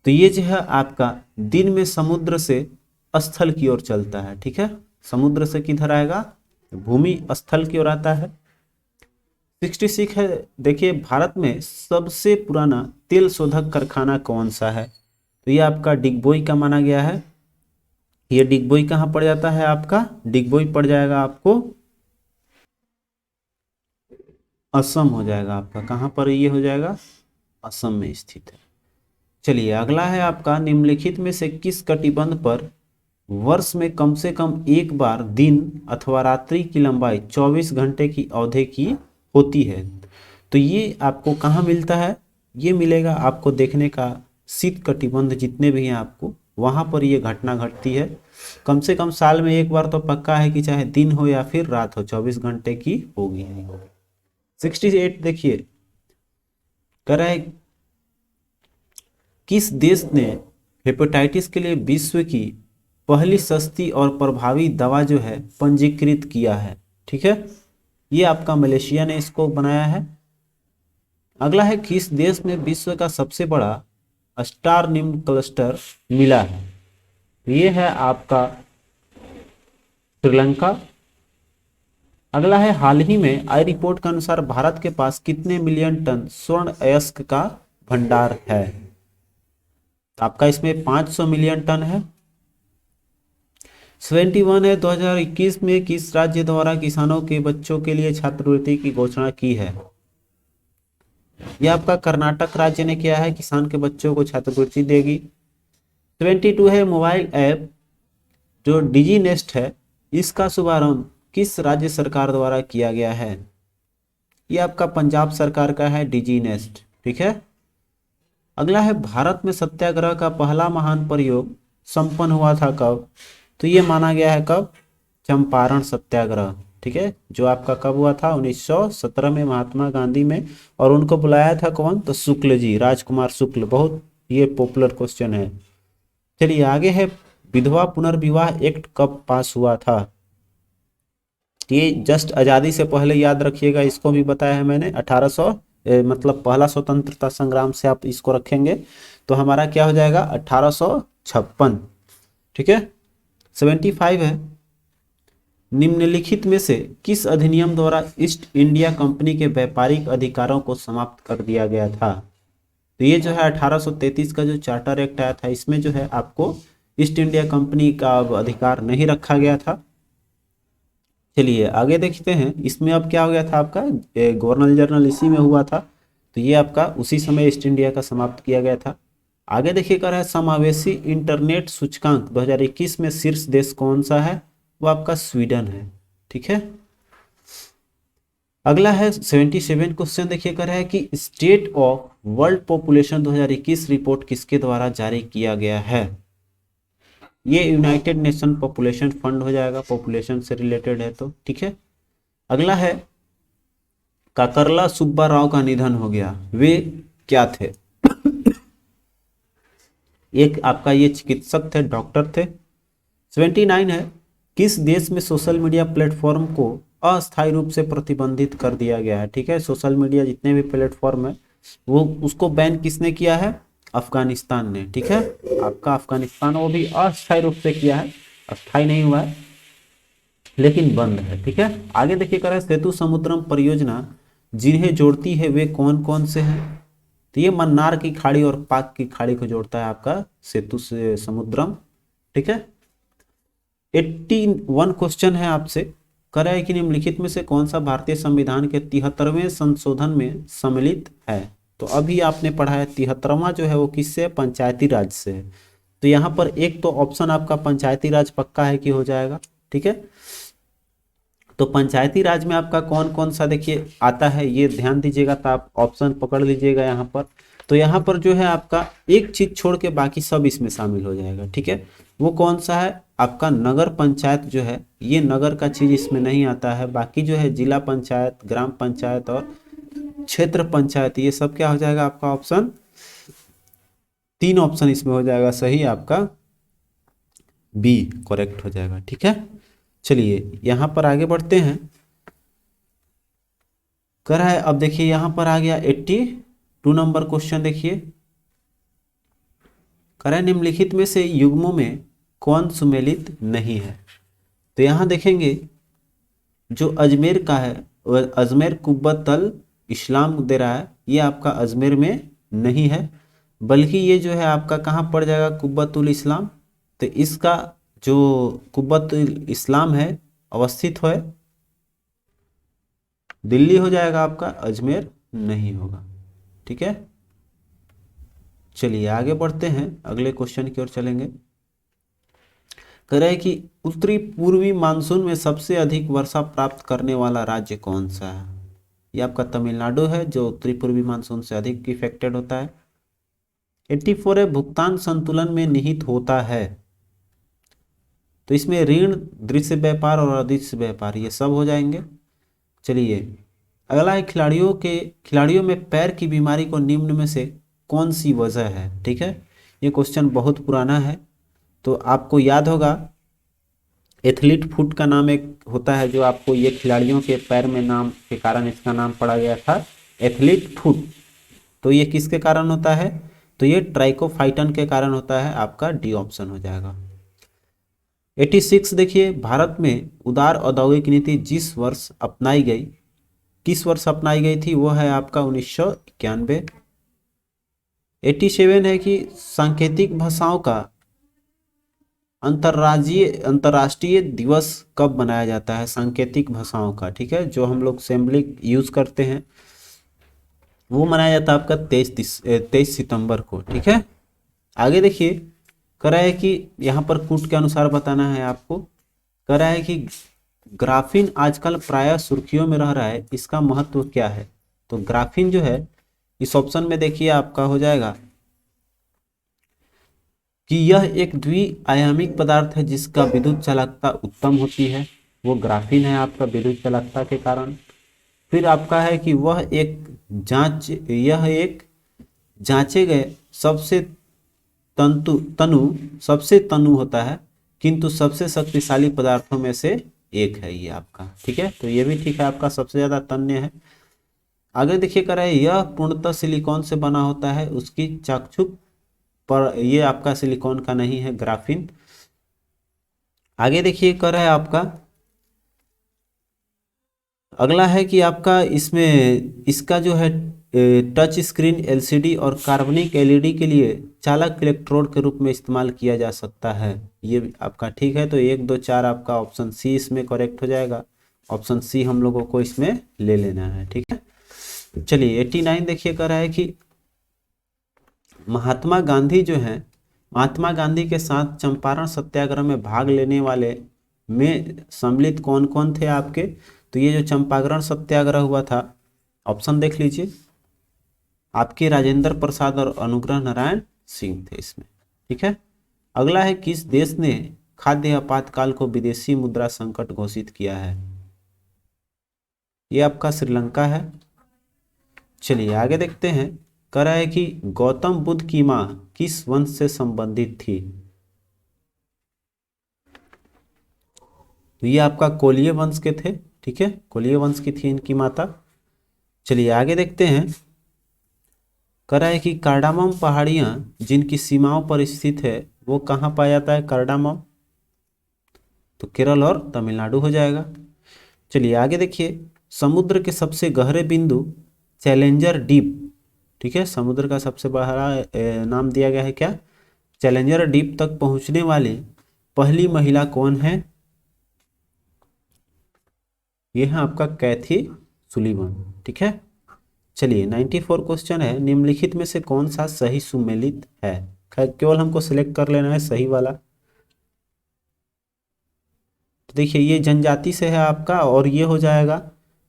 तो ये जो है आपका दिन में समुद्र से स्थल की ओर चलता है, ठीक है। समुद्र से किधर आएगा, भूमि स्थल की ओर आता है। 66 है, देखिए भारत में सबसे पुराना तेल शोधक कारखाना कौन सा है, तो ये आपका डिगबोई का माना गया है। ये डिगबोई कहाँ पड़ जाता है, आपका डिगबोई पड़ जाएगा आपको असम हो जाएगा, आपका कहाँ पर ये हो जाएगा, असम में स्थित है। चलिए अगला है आपका निम्नलिखित में से किस कटिबंध पर वर्ष में कम से कम एक बार दिन अथवा रात्रि की लंबाई 24 घंटे की अवधि की होती है, तो ये आपको कहाँ मिलता है, ये मिलेगा आपको देखने का, शीत कटिबंध जितने भी हैं आपको वहाँ पर ये घटना घटती है। कम से कम साल में एक बार तो पक्का है कि चाहे दिन हो या फिर रात हो, 24 घंटे की होगी नहीं होगी। 68 देखिए, कह रहा है किस देश ने हेपेटाइटिस के लिए विश्व की पहली सस्ती और प्रभावी दवा जो है पंजीकृत किया है। ठीक है, ये आपका मलेशिया ने इसको बनाया है। अगला है किस देश में विश्व का सबसे बड़ा स्टार निम्न क्लस्टर मिला है। ये है आपका श्रीलंका। अगला है हाल ही में आई रिपोर्ट के अनुसार भारत के पास कितने मिलियन टन स्वर्ण अयस्क का भंडार है। आपका इसमें 500 मिलियन टन है। 71 है 2021 में किस राज्य द्वारा किसानों के बच्चों के लिए छात्रवृत्ति की घोषणा की है। यह आपका कर्नाटक राज्य ने किया है, किसान के बच्चों को छात्रवृत्ति देगी। 72 है मोबाइल ऐप जो डिजी नेस्ट है, इसका शुभारंभ किस राज्य सरकार द्वारा किया गया है। यह आपका पंजाब सरकार का है डिजी नेस्ट। ठीक है, अगला है भारत में सत्याग्रह का पहला महान प्रयोग संपन्न हुआ था कब। तो ये माना गया है कब, चंपारण सत्याग्रह। ठीक है, जो आपका कब हुआ था 1917 में महात्मा गांधी में, और उनको बुलाया था कौन, तो शुक्ल जी, राजकुमार शुक्ल। बहुत ये पॉपुलर क्वेश्चन है। चलिए आगे है विधवा पुनर्विवाह एक्ट कब पास हुआ था। ये जस्ट आज़ादी से पहले याद रखिएगा, इसको भी बताया है मैंने। 1800 मतलब पहला स्वतंत्रता संग्राम से आप इसको रखेंगे तो हमारा क्या हो जाएगा 1856। ठीक है, 75 है निम्नलिखित में से किस अधिनियम द्वारा ईस्ट इंडिया कंपनी के व्यापारिक अधिकारों को समाप्त कर दिया गया था। तो ये जो है 1833 का जो चार्टर एक्ट आया था, इसमें जो है आपको ईस्ट इंडिया कंपनी का अधिकार नहीं रखा गया था। चलिए आगे देखते हैं, इसमें अब क्या हो गया था आपका, गवर्नर जनरल इसी में हुआ था, तो ये आपका उसी समय ईस्ट इंडिया का समाप्त किया गया था। आगे देखिए कर रहा है समावेशी इंटरनेट सूचकांक 2021 में शीर्ष देश कौन सा है, वो आपका स्वीडन है। ठीक है, अगला है 77 क्वेश्चन देखिए कर रहा है कि state of world population 2021 report किसके द्वारा जारी किया गया है। ये यूनाइटेड नेशन पॉपुलेशन फंड हो जाएगा, पॉपुलेशन से रिलेटेड है तो। ठीक है, अगला है काकरला सुब्बा राव का निधन हो गया, वे क्या थे। एक आपका ये चिकित्सक थे, डॉक्टर थे। 79 है किस देश में सोशल मीडिया प्लेटफॉर्म को अस्थायी रूप से प्रतिबंधित कर दिया गया है। ठीक है, सोशल मीडिया जितने भी प्लेटफॉर्म है वो उसको बैन किसने किया है, अफगानिस्तान ने। ठीक है, आपका अफगानिस्तान वो भी अस्थायी रूप से किया है, अस्थायी नहीं हुआ है लेकिन बंद है। ठीक है, आगे देखिए कर सेतु समुद्रम परियोजना जिन्हें जोड़ती है वे कौन कौन से हैं। तो ये मन्नार की खाड़ी और पाक की खाड़ी को जोड़ता है आपका सेतु से समुद्रम। ठीक है, 81 क्वेश्चन है आपसे, कह रहा है कि निम्नलिखित में से कौन सा भारतीय संविधान के 73वें संशोधन में सम्मिलित है। तो अभी आपने पढ़ा है 73वां जो है वो किससे, पंचायती राज से है। तो यहाँ पर एक तो ऑप्शन आपका पंचायती राज पक्का है कि हो जाएगा। ठीक है, तो पंचायती राज में आपका कौन कौन सा देखिए आता है, ये ध्यान दीजिएगा, तो आप ऑप्शन पकड़ लीजिएगा यहाँ पर। तो यहाँ पर जो है आपका एक चीज छोड़ के बाकी सब इसमें शामिल हो जाएगा। ठीक है, वो कौन सा है, आपका नगर पंचायत जो है, ये नगर का चीज इसमें नहीं आता है। बाकी जो है जिला पंचायत, ग्राम पंचायत और क्षेत्र पंचायत, ये सब क्या हो जाएगा आपका ऑप्शन, 3 ऑप्शन इसमें हो जाएगा सही, आपका बी करेक्ट हो जाएगा। ठीक है, चलिए यहाँ पर आगे बढ़ते हैं। कर रहा है अब देखिए यहाँ पर आ गया 82 नंबर क्वेश्चन देखिए, कर रहा है निम्नलिखित में से युग्मों में कौन सुमेलित नहीं है। तो यहाँ देखेंगे जो अजमेर का है, अजमेर कुब्बतल इस्लाम दे रहा है, ये आपका अजमेर में नहीं है, बल्कि ये जो है आपका कहाँ पड़ जाएगा, कुब्बतुल इस्लाम। तो इसका जो कुब्बतुल इस्लाम है अवस्थित है दिल्ली हो जाएगा आपका, अजमेर नहीं होगा। ठीक है, चलिए आगे बढ़ते हैं, अगले क्वेश्चन की ओर चलेंगे। कह रहा है कि उत्तरी पूर्वी मानसून में सबसे अधिक वर्षा प्राप्त करने वाला राज्य कौन सा है। ये आपका तमिलनाडु है जो उत्तरी पूर्वी मानसून से अधिक इफेक्टेड होता है। 84 है भुगतान संतुलन में निहित होता है, तो इसमें ऋण, दृश्य व्यापार और अदृश्य व्यापार ये सब हो जाएंगे। चलिए अगला है खिलाड़ियों में पैर की बीमारी को निम्न में से कौन सी वजह है। ठीक है, ये क्वेश्चन बहुत पुराना है, तो आपको याद होगा एथलीट फुट का नाम एक होता है, जो आपको ये खिलाड़ियों के पैर में नाम के कारण इसका नाम पड़ा गया था एथलीट फुट। तो ये किसके कारण होता है, तो ये ट्राइकोफाइटन के कारण होता है, आपका डी ऑप्शन हो जाएगा। 86 देखिए, भारत में उदार औद्योगिक नीति जिस वर्ष अपनाई गई, किस वर्ष अपनाई गई थी, वो है आपका 1991। 87 है कि सांकेतिक भाषाओं का अंतर्राष्ट्रीय दिवस कब मनाया जाता है, सांकेतिक भाषाओं का। ठीक है, जो हम लोग सिंबलिक यूज करते हैं वो मनाया जाता है आपका 23 सितंबर को। ठीक है, आगे देखिए कह रहा है कि यहाँ पर कूट के अनुसार बताना है आपको। कह रहा है कि ग्राफीन आजकल प्रायः सुर्खियों में रह रहा है, इसका महत्व क्या है। तो ग्राफीन जो है इस ऑप्शन में देखिए आपका हो जाएगा कि यह एक द्विआयामिक पदार्थ है जिसका विद्युत चालकता उत्तम होती है, वो ग्राफीन है आपका विद्युत चालकता के कारण। फिर आपका है कि यह एक जांचे गए सबसे तनु होता है, किंतु सबसे शक्तिशाली पदार्थों में से एक है ये आपका। ठीक है, तो ये भी ठीक है, आपका सबसे ज्यादा तन्य है। आगे देखिए कर रहा है यह पूर्णतः सिलिकॉन से बना होता है, उसकी चाक्षुक पर ये आपका सिलिकॉन का नहीं है, ग्राफीन। आगे देखिए कर रहा है आपका अगला है कि आपका इसका जो है टच स्क्रीन एलसीडी और कार्बनिक एलईडी के लिए चालक इलेक्ट्रोड के रूप में इस्तेमाल किया जा सकता है, ये आपका ठीक है। तो 1 2 4 आपका ऑप्शन सी इसमें करेक्ट हो जाएगा, ऑप्शन सी हम लोगों को इसमें ले लेना है। ठीक है, चलिए 89 देखिए कर रहा है कि महात्मा गांधी के साथ चंपारण सत्याग्रह में भाग लेने वाले में सम्मिलित कौन कौन थे आपके। तो ये जो चंपारण सत्याग्रह हुआ था, ऑप्शन देख लीजिए, आपके राजेंद्र प्रसाद और अनुग्रह नारायण सिंह थे इसमें। ठीक है, अगला है किस देश ने खाद्य आपातकाल को विदेशी मुद्रा संकट घोषित किया है, ये आपका श्रीलंका है। चलिए आगे देखते हैं, कह रहा है कि गौतम बुद्ध की मां किस वंश से संबंधित थी। तो ये आपका कोलिय वंश के थे। ठीक है, कोलिय वंश की थी इनकी माता। चलिए आगे देखते हैं, कह रहा है कि कार्डामम पहाड़ियां जिनकी सीमाओं पर स्थित है वो कहाँ पाया जाता है, कार्डामम। तो केरल और तमिलनाडु हो जाएगा। चलिए आगे देखिए, समुद्र के सबसे गहरे बिंदु चैलेंजर डीप। ठीक है, समुद्र का सबसे बड़ा नाम दिया गया है क्या, चैलेंजर डीप तक पहुंचने वाली पहली महिला कौन है, यह है आपका कैथी सुलीवन। ठीक है, चलिए 94 क्वेश्चन है, निम्नलिखित में से कौन सा सही सुमेलित है। केवल हमको सिलेक्ट कर लेना है सही वाला। तो देखिए ये जनजाति से है आपका, और ये हो जाएगा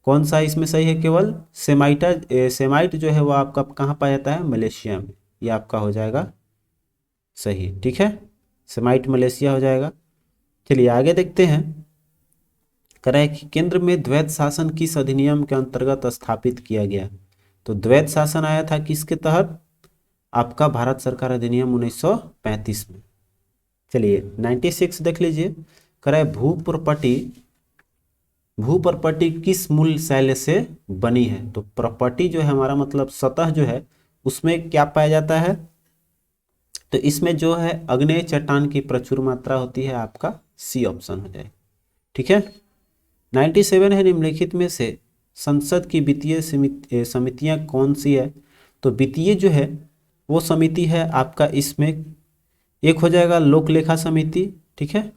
कौन सा इसमें सही है, केवल सेमाइट जो है वो आपका कहाँ पाया जाता है, मलेशिया में, ये आपका हो जाएगा सही। ठीक है, सेमाइट मलेशिया हो जाएगा। चलिए आगे देखते हैं, कह रहा है कि केंद्र में द्वैत शासन किस अधिनियम के अंतर्गत स्थापित किया गया। तो द्वैत शासन आया था किसके तहत, आपका भारत सरकार अधिनियम 1935 में। चलिए 96 देख लीजिए, कह रहा है भूप्रपट्टी किस मूल शैल से बनी है। तो प्रपट्टी जो है हमारा मतलब सतह जो है उसमें क्या पाया जाता है, तो इसमें जो है अग्नेय चट्टान की प्रचुर मात्रा होती है, आपका सी ऑप्शन हो जाए। ठीक है, 97 है, निम्नलिखित में से संसद की वित्तीय समितियां कौन सी है। तो वित्तीय जो है वो समिति है आपका, इसमें एक हो जाएगा लोक लेखा समिति। ठीक है,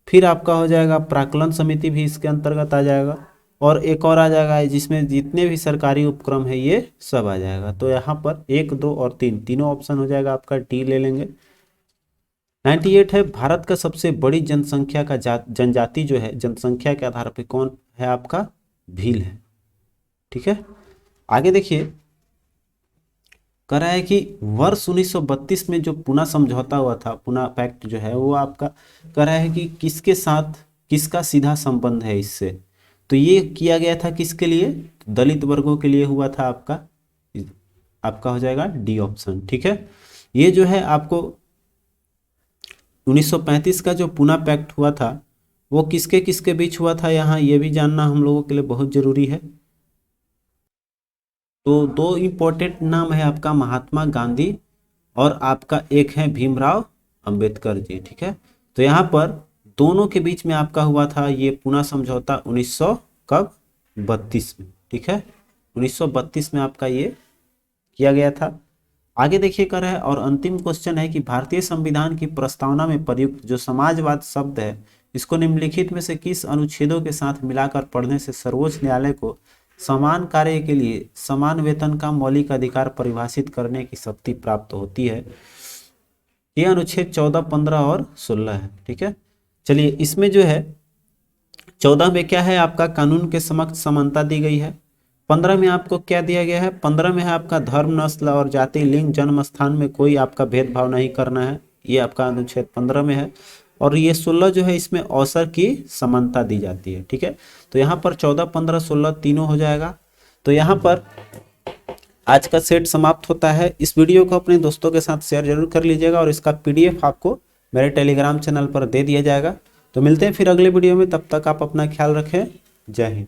फिर आपका हो जाएगा प्राक्कलन समिति भी इसके अंतर्गत आ जाएगा, और एक और आ जाएगा जिसमें जितने भी सरकारी उपक्रम है ये सब आ जाएगा। तो यहाँ पर 1 2 और 3 तीनों ऑप्शन हो जाएगा, आपका टी ले लेंगे। 98 है, भारत का सबसे बड़ी जनसंख्या का जनजाति जो है जनसंख्या के आधार पर कौन है, आपका भील है। ठीक है। आगे देखिए, कह रहा है कि वर्ष 1932 में जो पूना समझौता हुआ था, पूना पैक्ट जो है वो आपका कह रहा है कि किसके साथ, किसका सीधा संबंध है इससे। तो ये किया गया था किसके लिए, दलित वर्गों के लिए हुआ था। आपका हो जाएगा डी ऑप्शन। ठीक है। ये जो है आपको 1935 का जो पूना पैक्ट हुआ था वो किसके किसके बीच हुआ था, यहाँ ये भी जानना हम लोगों के लिए बहुत जरूरी है। तो दो इम्पोर्टेंट नाम है आपका, महात्मा गांधी और आपका एक है भीमराव अंबेडकर जी। ठीक है। तो यहाँ पर दोनों के बीच में आपका हुआ था ये पूना समझौता 1900 कब 32 में। ठीक है, 1932 में आपका ये किया गया था। आगे देखिए कर है, और अंतिम क्वेश्चन है कि भारतीय संविधान की प्रस्तावना में प्रयुक्त जो समाजवाद शब्द है इसको निम्नलिखित में से किस अनुच्छेदों के साथ मिलाकर पढ़ने से सर्वोच्च न्यायालय को समान कार्य के लिए समान वेतन का मौलिक अधिकार परिभाषित करने की शक्ति प्राप्त होती है। ये अनुच्छेद 14, 15 और 16 है। ठीक है। चलिए, इसमें जो है 14 में क्या है, आपका कानून के समक्ष समानता दी गई है। 15 में आपको क्या दिया गया है, 15 में है आपका धर्म, नस्ल और जाति, लिंग, जन्म स्थान में कोई आपका भेदभाव नहीं करना है, ये आपका अनुच्छेद 15 में है। और ये 16 जो है इसमें अवसर की समानता दी जाती है। ठीक है। तो यहाँ पर 14, 15, 16 तीनों हो जाएगा। तो यहाँ पर आज का सेट समाप्त होता है। इस वीडियो को अपने दोस्तों के साथ शेयर जरूर कर लीजिएगा और इसका PDF आपको मेरे टेलीग्राम चैनल पर दे दिया जाएगा। तो मिलते हैं फिर अगले वीडियो में, तब तक आप अपना ख्याल रखें। जय हिंद।